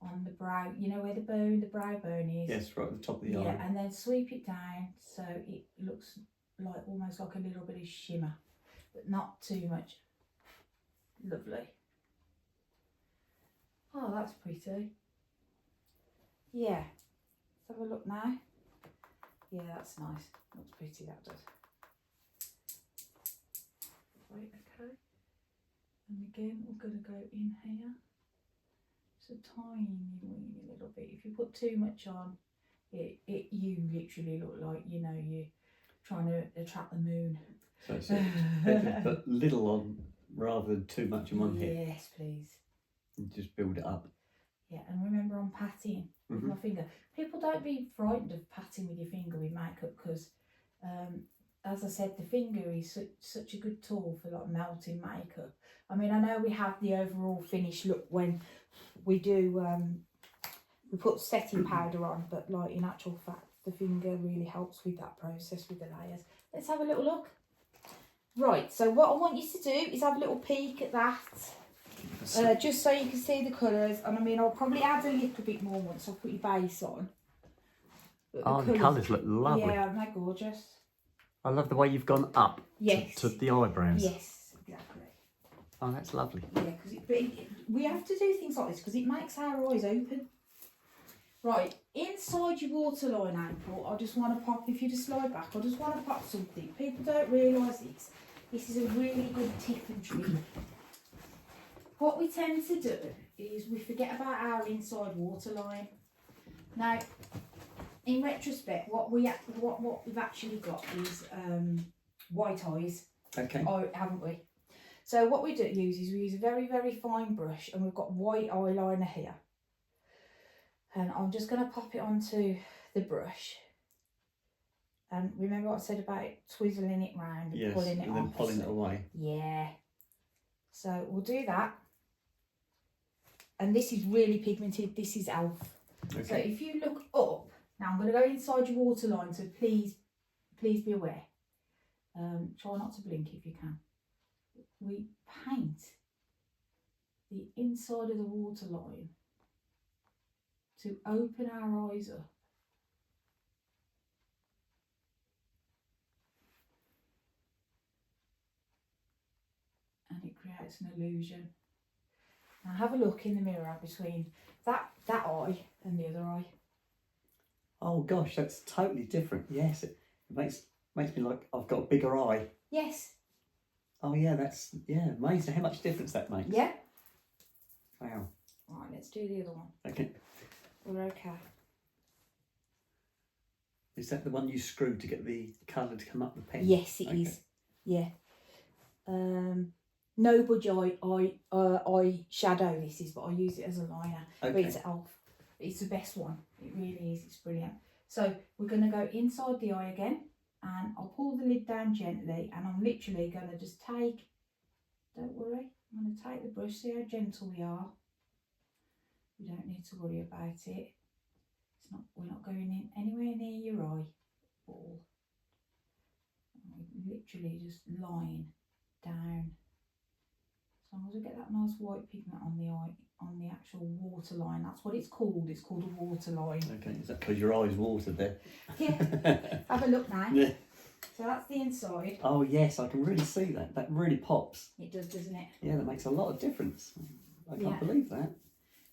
On the brow, you know where the brow bone is? Yes, right at the top of the eye. Yeah, and then sweep it down so it looks like almost like a little bit of shimmer, but not too much. Lovely. Oh, that's pretty. Yeah. Let's have a look now. Yeah, that's nice. Looks pretty, that does. Right, okay. And again, we're going to go in here. Just a tiny, weeny little bit. If you put too much on, you literally look like, you know, you're trying to attract the moon. So it's better to put little on rather than too much in one hit. Yes, please. And just build it up. Yeah, and remember I'm patting with my finger. People don't be frightened of patting with your finger with makeup, because as I said, the finger is such a good tool for like melting makeup. I mean, I know we have the overall finished look when we do we put setting powder on, but like in actual fact the finger really helps with that process with the layers. Let's have a little look. Right, so what I want you to do is have a little peek at that. Just so you can see the colours, and I mean I'll probably add a little bit more once I put your base on. The colours look lovely. Yeah, aren't they gorgeous? I love the way you've gone up to the eyebrows. Yes, exactly. Oh, that's lovely. Yeah, because we have to do things like this because it makes our eyes open. Right, inside your waterline ankle, I just want to pop, if you just slide back, I just want to pop something. People don't realise this. This is a really good tip and trick. What we tend to do is we forget about our inside waterline. Now, in retrospect, what we've actually got is white eyes. Okay. Oh, haven't we? So what we use is we use a very, very fine brush, and we've got white eyeliner here. And I'm just going to pop it onto the brush. And remember what I said about twizzling it round and pulling it and then off? pulling it away. Yeah. So we'll do that. And this is really pigmented. This is e.l.f. Okay. So if you look up, now I'm going to go inside your waterline, so please be aware. Try not to blink if you can. We paint the inside of the waterline to open our eyes up. And it creates an illusion. Now have a look in the mirror between that eye and the other eye. Oh gosh, that's totally different. Yes, it makes me like I've got a bigger eye. Yes. Oh yeah, that's amazing how much difference that makes. Yeah. Wow. Right, let's do the other one. Okay. We're okay. Is that the one you screwed to get the colour to come up the pen? Yes, it is. Yeah. No budge eye shadow this is, but I use it as a liner. Okay. But it's elf. It's the best one. It really is. It's brilliant. So we're going to go inside the eye again, and I'll pull the lid down gently, and I'm literally going to just take. Don't worry. I'm going to take the brush. See how gentle we are. We don't need to worry about it. It's not. We're not going in anywhere near your eye ball. Literally just line down. As long as we get that nice white pigment on the eye, on the actual waterline. That's what it's called. It's called a waterline. Okay, is that because your eye's watered there? Yeah. Have a look now. Yeah. So that's the inside. Oh yes, I can really see that. That really pops. It does, doesn't it? Yeah, that makes a lot of difference. I can't Yeah. believe that.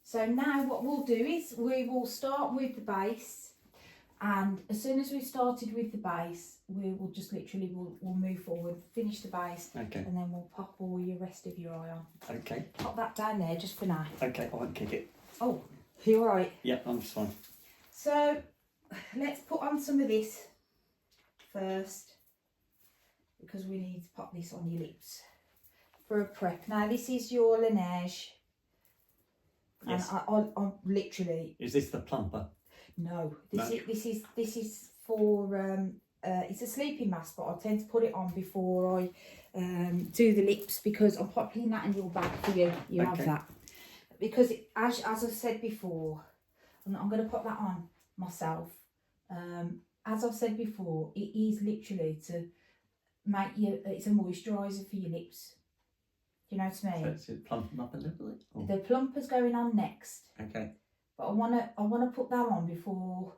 So now what we'll do is we will start with the base, and as soon as we've started with the base, we will just literally we'll move forward, finish the base, Okay. and then we'll pop all your rest of your eye on. Okay. Pop that down there just for now. Okay, I won't kick it. Oh, you're right. Yeah, I'm just fine. So let's put on some of this first, because we need to pop this on your lips for a prep. Now this is your Laneige. Yes. And I'm literally. Is this the plumper? No, this is for it's a sleeping mask, but I tend to put it on before I do the lips, because I'm popping that in your bag for you. You have that, because as I've said before, I'm going to put that on myself. As I've said before, it is literally to make you. It's a moisturiser for your lips. Do you know what I mean? So it's plump them up a little bit? Or? The plumper's going on next. Okay. But I wanna put that on before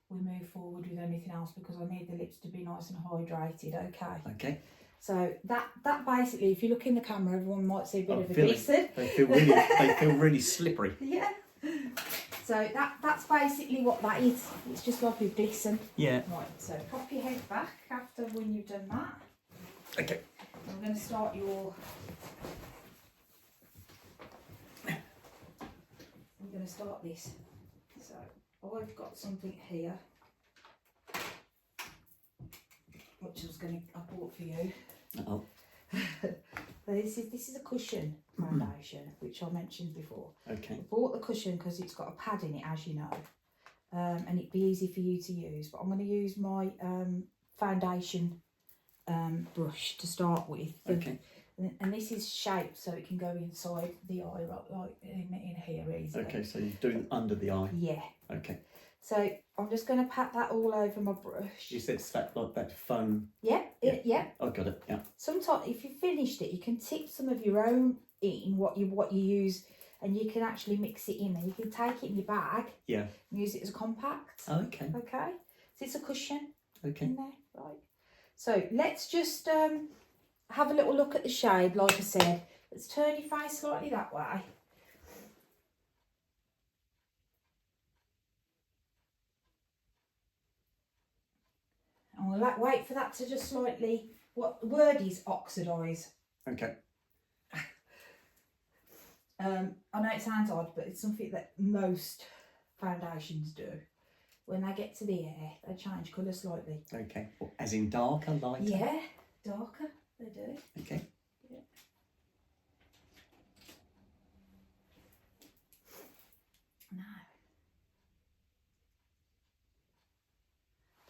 we move forward with anything else, because I need the lips to be nice and hydrated. Okay. Okay. So that basically, if you look in the camera, everyone might see a bit of a feeling, glisten. They feel really slippery. Yeah. So that's basically what that is. It's just like a glisten. Yeah. Right. So pop your head back after when you've done that. Okay. I'm going to start your. I'm going to start this. So I've got something here, which I bought for you. Oh. This is a cushion foundation, which I mentioned before. Okay. I bought the cushion because it's got a pad in it, as you know, and it'd be easy for you to use. But I'm going to use my foundation brush to start with. Okay. And this is shaped so it can go inside the eye, like in here easily. Okay, so you're doing under the eye. Yeah. Okay. So I'm just going to pat that all over my brush. You said that like that foam. Yeah. Yeah. I got it. Yeah. Sometimes if you've finished it, you can tip some of your own in what you use, and you can actually mix it in, and you can take it in your bag. Yeah. And use it as a compact. Okay. Okay. So it's a cushion. Okay. In there, right. So let's just have a little look at the shade. Like I said, let's turn your face slightly that way. And we'll wait for that to just slightly, what the word is, oxidise. Okay. I know it sounds odd, but it's something that most foundations do. When they get to the air, they change colour slightly. Okay. Well, as in darker, lighter? Yeah, darker, they do. Okay. Yeah. Now.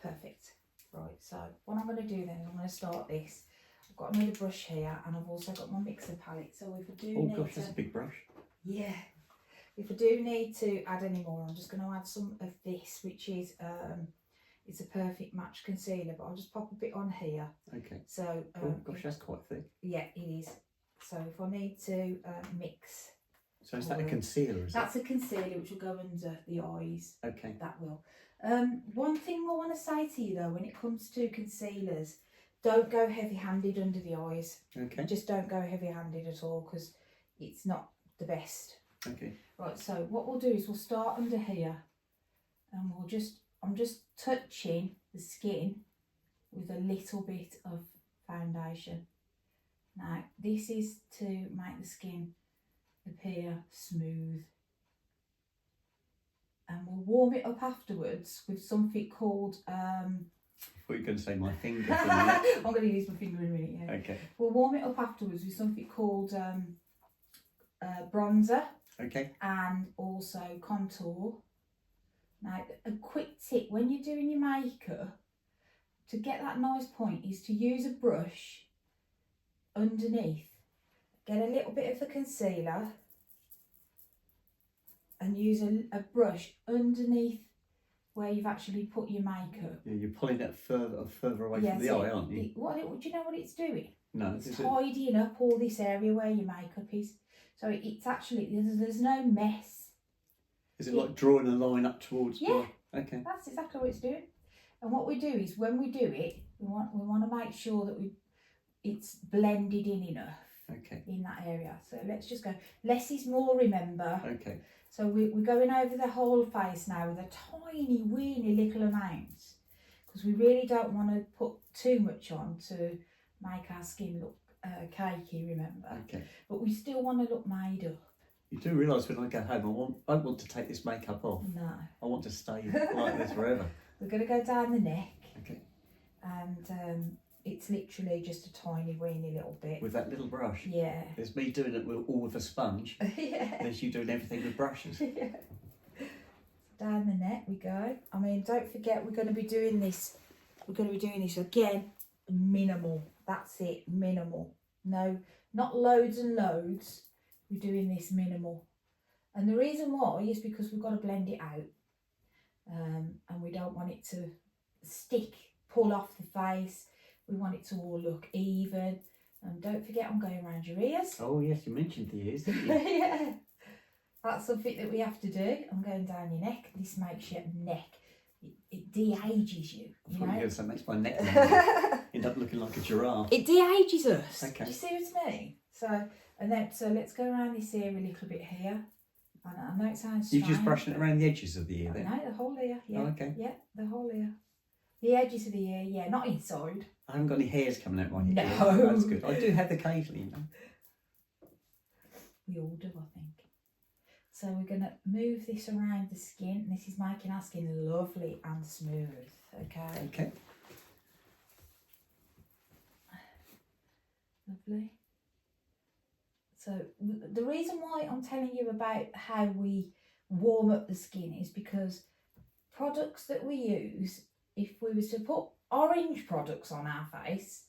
Perfect. Right, so what I'm going to do then is I'm going to start this. I've got another brush here, and I've also got my mixer palette. So if I do need gosh, that's a big brush. Yeah. If I do need to add any more, I'm just going to add some of this, which is it's a perfect match concealer, but I'll just pop a bit on here. Okay. So oh gosh, that's quite thick. yeah, it is. So if I need to mix. So is that a concealer? That's a concealer which will go under the eyes. Okay. That will. One thing I want to say to you though, when it comes to concealers, don't go heavy-handed under the eyes. Okay. Just don't go heavy-handed at all, because it's not the best. Okay. Right, so what we'll do is we'll start under here, and we'll just I'm just touching the skin with a little bit of foundation. Now this is to make the skin appear smooth, and we'll warm it up afterwards with something called I thought you were going to say my finger for a I'm going to use my finger in a minute, yeah. Okay. We'll warm it up afterwards with something called bronzer. Okay. And also contour. Now a quick tip when you're doing your makeup to get that nice point is to use a brush underneath. Get a little bit of the concealer and use a brush underneath where you've actually put your makeup. Yeah, you're pulling it further away from the eye, aren't you? Do you know what it's doing? No. It's tidying up all this area where your makeup is. So it's actually, there's no mess. Is it like drawing a line up towards? Yeah. Okay. That's exactly what it's doing. And what we do is when we do it, we want to make sure that it's blended in enough. Okay. In that area. So let's just go. Less is more, remember. Okay. So we're going over the whole face now with a tiny, weeny little amount, because we really don't want to put too much on to make our skin look cakey, remember. Okay. But we still want to look made up. You do realise when I go home, I don't want to take this makeup off. No. I want to stay like this forever. We're going to go down the neck. Okay. And it's literally just a tiny, weeny little bit. With that little brush. Yeah. There's me doing it all with a sponge. Yeah. There's you doing everything with brushes. Yeah. Down the neck we go. I mean, don't forget we're going to be doing this. We're going to be doing this again. Minimal. That's it. Minimal. No, not loads and loads. We're doing this minimal. And the reason why is because we've got to blend it out. And we don't want it to stick, pull off the face. We want it to all look even. And don't forget I'm going around your ears. Oh yes, you mentioned the ears, didn't you? Yeah. That's something that we have to do. I'm going down your neck. This makes your neck, it de-ages you. I thought you were going to say makes my neck end up looking like a giraffe. It de-ages us. Okay. Do you see what I mean? So let's go around this ear a little bit here. And I know it sounds strange. You're just brushing it around the edges of the ear then? No, the whole ear. Yeah. Oh, okay. Yeah, the whole ear. The edges of the ear, yeah, not inside. I haven't got any hairs coming out my ear. No. That's good. I do have occasionally, you know. We all do, I think. So we're going to move this around the skin. This is making our skin lovely and smooth, okay? Okay. Lovely. So the reason why I'm telling you about how we warm up the skin is because products that we use, if we was to put orange products on our face,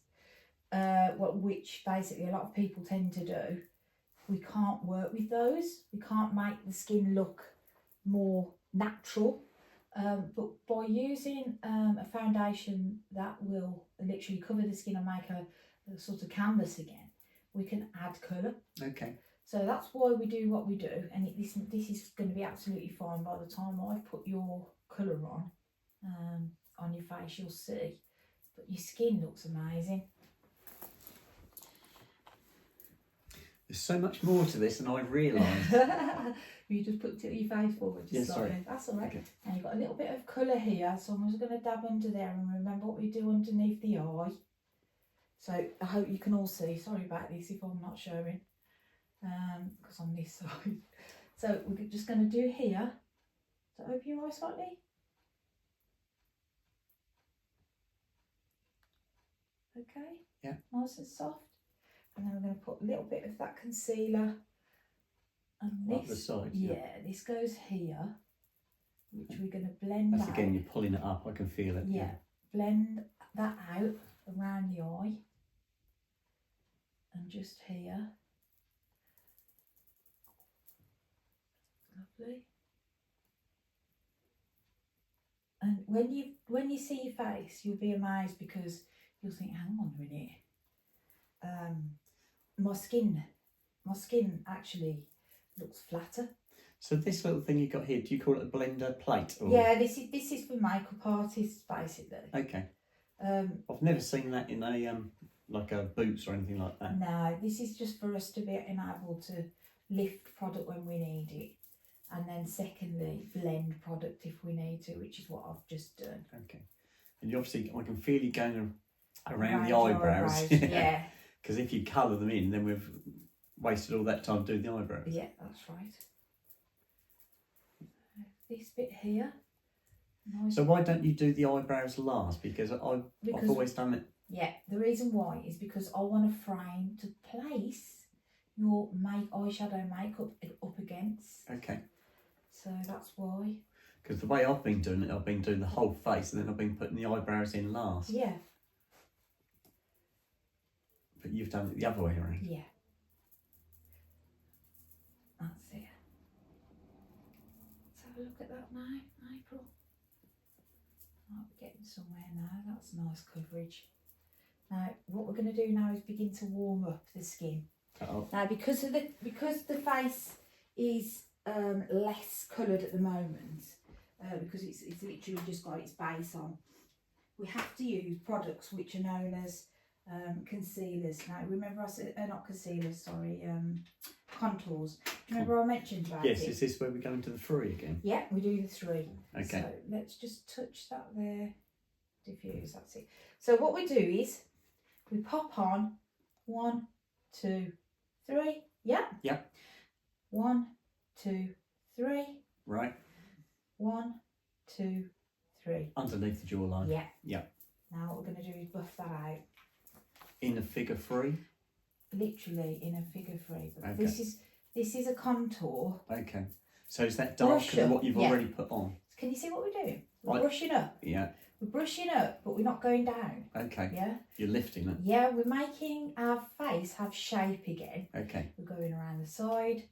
which basically a lot of people tend to do, we can't work with those. We can't make the skin look more natural. But by using a foundation that will literally cover the skin and make a sort of canvas again, we can add colour. Okay. So that's why we do what we do, and this is going to be absolutely fine by the time I've put your colour on your face. You'll see, but your skin looks amazing. There's so much more to this than I realised. You just put your face forward. Just Yeah, sorry. That's all right. Okay. Now you've got a little bit of colour here, so I'm just going to dab under there, and remember what we do underneath the eye. So I hope you can all see. Sorry about this if I'm not showing, because I'm this side. So we're just going to do here. So open your eyes slightly. Okay. Yeah. Nice and soft. And then we're going to put a little bit of that concealer. And Like this, the side, yeah, this goes here, which we're going to blend That's out. again, you're pulling it up. I can feel it. Yeah, blend that out around the eye. And just here. Lovely. And when you see your face, you'll be amazed because you'll think, hang on a minute. My skin actually looks flatter. So this little thing you got here, do you call it a blender plate? Or? Yeah, this is for makeup artists basically. Okay. I've never seen that in a like a boots or anything like that. No, this is just for us to be able to lift product when we need it, and then secondly blend product if we need to, which is what I've just done. Okay. And you obviously, I can feel you going around the your eyebrows. Yeah. Because if you colour them in, then we've wasted all that time doing the eyebrows. Yeah, that's right. This bit here. Nice. So why don't you do the eyebrows last? Because I've always done it. Yeah, the reason why is because I want a frame to place your eyeshadow makeup up against. Okay. So that's why. Because the way I've been doing it, I've been doing the whole face and then I've been putting the eyebrows in last. Yeah. But you've done it the other way around. Yeah. That's it. Let's have a look at that now, April. Oh, we're getting somewhere now. That's nice coverage. Now, what we're going to do now is begin to warm up the skin. Uh-oh. Now, because the face is less coloured at the moment, because it's literally just got its base on, we have to use products which are known as concealers. Now, remember I said, not concealers, sorry, contours. Do you remember I mentioned about it? Yes, is this where we go into the 3 again? Yeah, we do the 3. Okay. So let's just touch that there. Diffuse, that's it. So what we do is we pop on 1, 2, 3. Yeah. Yeah. 1, 2, 3. Right. 1, 2, 3. Underneath the jawline. Yeah. Yeah. Now what we're going to do is buff that out. In a figure 3. Literally in a figure 3. But Okay. this is a contour. Okay. So is that darker than what you've already put on? Can you see what we're doing? We're brushing up. Yeah. We're brushing up, but we're not going down. Okay. Yeah. You're lifting it. Yeah, we're making our face have shape again. Okay. We're going around the side.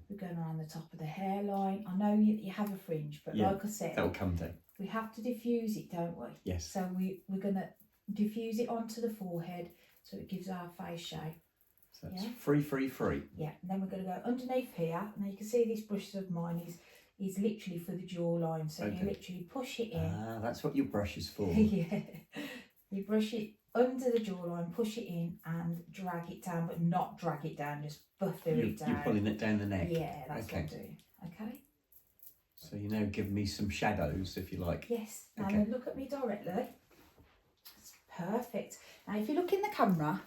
We're going around the top of the hairline. I know you have a fringe, but Yeah, like I said, that'll come down. we have to diffuse it, don't we? Yes. So we're going to diffuse it onto the forehead so it gives our face shape. So it's Yeah. 3, 3, 3. Yeah, and then we're going to go underneath here. Now you can see this brush of mine is literally for the jawline. So Okay. you literally push it in. Ah, that's what your brush is for. Yeah. You brush it under the jawline, push it in and drag it down, but not drag it down, just butter it down. You're pulling it down the neck. Yeah, that's Okay. what I'm doing. Okay? So you're now giving me some shadows, if you like. Yes. Now Okay. then look at me directly. That's perfect. Now if you look in the camera,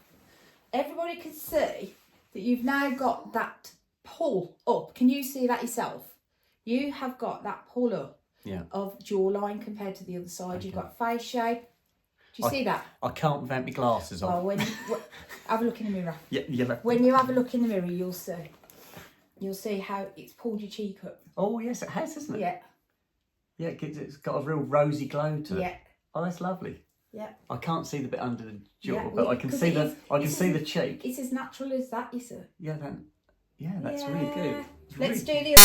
everybody can see that you've now got that pull up. Can you see that yourself? You have got that pull up of jawline compared to the other side. Okay. You've got face shape. Do you see that? I can't without my glasses on. Well, have a look in the mirror. Yeah. When you have a look in the mirror, you'll see. You'll see how it's pulled your cheek up. Oh, yes, it has, hasn't it? Yeah. Yeah, it's got a real rosy glow to it. Yeah. Oh, that's lovely. Yeah. I can't see the bit under the jaw, Yeah, but I can see the cheek. It's as natural as that, you see. Yeah, that's really good. It's Let's really... do the